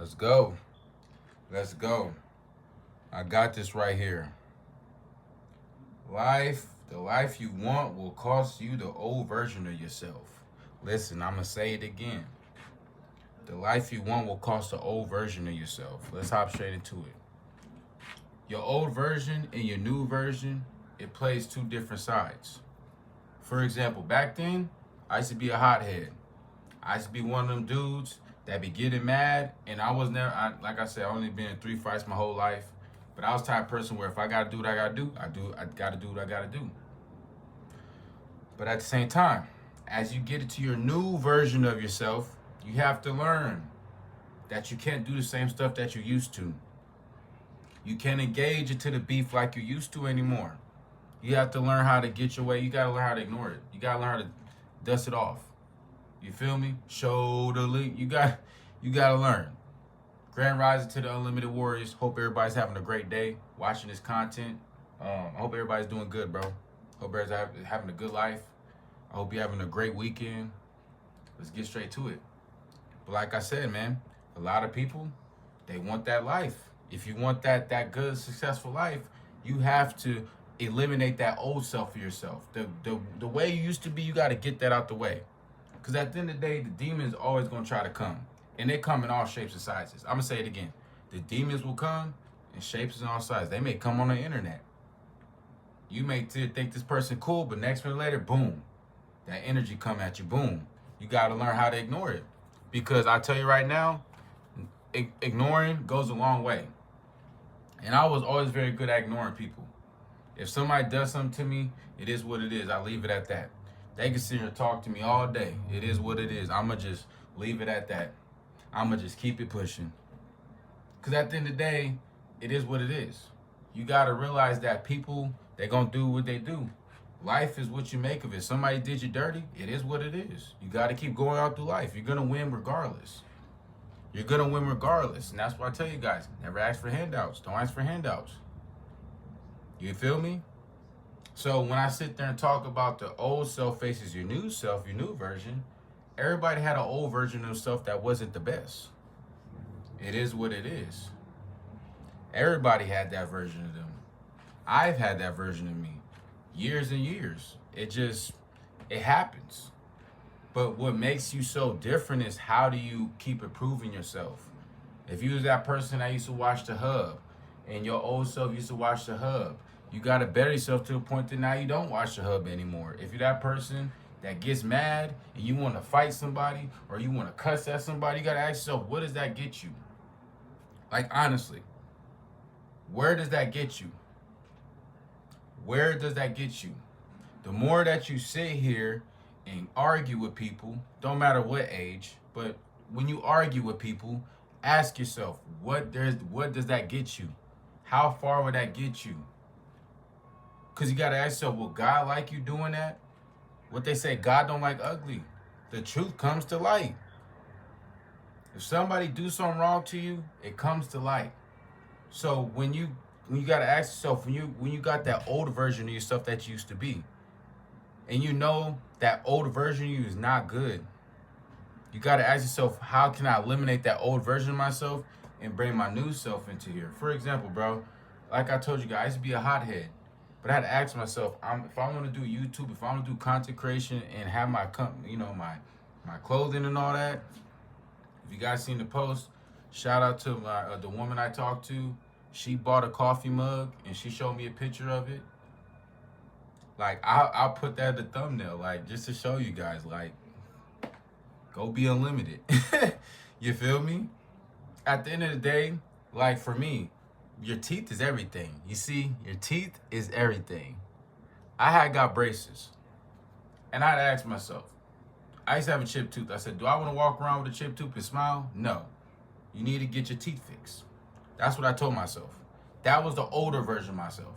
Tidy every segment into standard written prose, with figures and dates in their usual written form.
Let's go. Let's go. I got this right here. The life you want will cost you the old version of yourself. Listen, I'm going to say it again. The life you want will cost the old version of yourself. Let's hop straight into it. Your old version and your new version, it plays two different sides. For example, back then, I used to be a hothead. I used to be one of them dudes that be getting mad, and I was never, like I said, I only been in 3 fights my whole life. But I was the type of person where if I gotta do what I gotta do, I gotta do what I gotta do. But at the same time, as you get into your new version of yourself, you have to learn that you can't do the same stuff that you used to. You can't engage into the beef like you used to anymore. You have to learn how to get your way. You gotta learn how to ignore it. You gotta learn how to dust it off. You feel me? Shoulder lean. You gotta learn. Grand rising to the Unlimited Warriors. Hope everybody's having a great day watching this content. I hope everybody's doing good, bro. Hope everybody's having a good life. I hope you're having a great weekend. Let's get straight to it. But like I said, man, a lot of people, they want that life. If you want that good, successful life, you have to eliminate that old self of yourself. The way you used to be, you got to get that out the way. Because at the end of the day, the demons always going to try to come. And they come in all shapes and sizes. I'm going to say it again. The demons will come in shapes and all sizes. They may come on the internet. You may think this person cool, but next minute later, boom. That energy come at you, boom. You got to learn how to ignore it. Because I tell you right now, ignoring goes a long way. And I was always very good at ignoring people. If somebody does something to me, it is what it is. I leave it at that. They can sit here and talk to me all day. It is what it is. I'm going to just leave it at that. I'm going to just keep it pushing. Because at the end of the day, it is what it is. You got to realize that people, they're going to do what they do. Life is what you make of it. Somebody did you dirty, it is what it is. You got to keep going out through life. You're going to win regardless. You're going to win regardless. And that's why I tell you guys, never ask for handouts. Don't ask for handouts. You feel me? So when I sit there and talk about the old self faces your new self, your new version, everybody had an old version of themselves that wasn't the best. It is what it is. Everybody had that version of them. I've had that version of me. Years and years. It happens. But what makes you so different is how do you keep improving yourself? If you was that person that used to watch The Hub, and your old self used to watch The Hub, you got to better yourself to a point that now you don't watch The Hub anymore. If you're that person that gets mad and you want to fight somebody or you want to cuss at somebody, you got to ask yourself, what does that get you? Like, honestly, where does that get you? Where does that get you? The more that you sit here and argue with people, don't matter what age, but when you argue with people, ask yourself, what does that get you? How far would that get you? Because you got to ask yourself, will God like you doing that? What they say, God don't like ugly. The truth comes to light. If somebody do something wrong to you, it comes to light. So when you got to ask yourself, when you got that old version of yourself that you used to be, and you know that old version of you is not good, you got to ask yourself, how can I eliminate that old version of myself and bring my new self into here? For example, bro, like I told you guys, I used to be a hothead. But I had to ask myself, if I want to do YouTube, if I want to do content creation and have my company, my clothing and all that. If you guys seen the post, shout out to the woman I talked to. She bought a coffee mug and she showed me a picture of it. Like, I'll put that at the thumbnail, like, just to show you guys, like, go be unlimited. You feel me? At the end of the day, like, for me, your teeth is everything. You see, your teeth is everything. I had got braces. And I had asked myself, I used to have a chipped tooth. I said, do I want to walk around with a chipped tooth and smile? No. You need to get your teeth fixed. That's what I told myself. That was the older version of myself.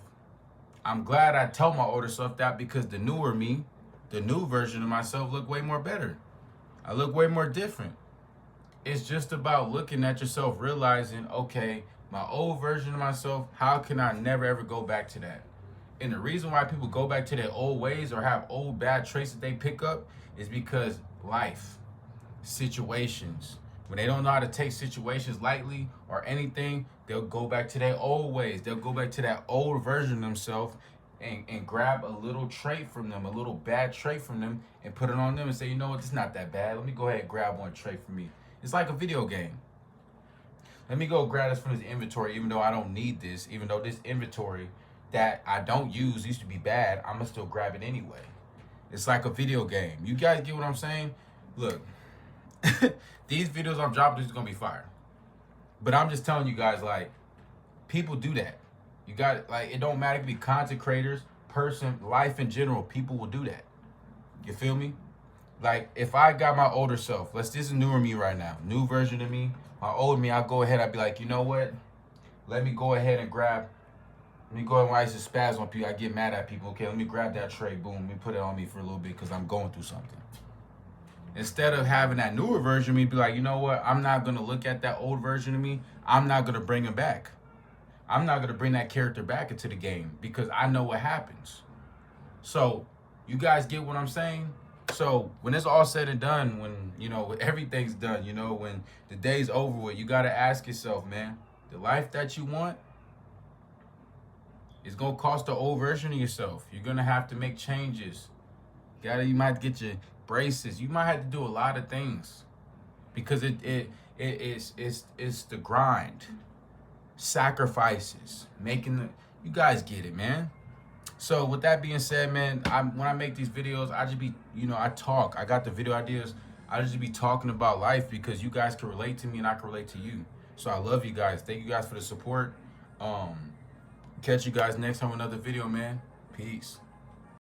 I'm glad I told my older self that, because the newer me, the new version of myself, looked way more better. I look way more different. It's just about looking at yourself, realizing, okay, my old version of myself, how can I never ever go back to that? And the reason why people go back to their old ways or have old bad traits that they pick up is because life, situations, When they don't know how to take situations lightly or anything, they'll go back to their old ways. They'll go back to that old version of themselves and grab a little trait from them, a little bad trait from them, and put it on them and say, you know what, this is not that bad. Let me go ahead and grab one trait from me. It's like a video game. Let me go grab this from this inventory, even though I don't need this, even though this inventory that I don't use used to be bad, I'm going to still grab it anyway. It's like a video game. You guys get what I'm saying? Look, these videos I'm dropping is going to be fire. But I'm just telling you guys, like, people do that. You got, like, it don't matter if you be content creators, person, life in general, people will do that. You feel me? Like, if I got my older self, this is newer me right now, new version of me, my old me, I'll go ahead, I'd be like, you know what? Let me go ahead and grab, when I used to spaz on people, I get mad at people. Okay, let me grab that tray, boom, let me put it on me for a little bit because I'm going through something. Instead of having that newer version of me be like, you know what? I'm not going to look at that old version of me. I'm not going to bring him back. I'm not going to bring that character back into the game because I know what happens. So you guys get what I'm saying? So when it's all said and done, when, you know, when everything's done, you know, when the day's over with, you got to ask yourself, man, the life that you want is going to cost the old version of yourself. You're going to have to make changes. You might get your braces. You might have to do a lot of things because it's the grind, sacrifices, you guys get it, man. So with that being said, man, when I make these videos, I just be, you know, I talk. I got the video ideas. I just be talking about life because you guys can relate to me and I can relate to you. So I love you guys. Thank you guys for the support. Catch you guys next time with another video, man. Peace.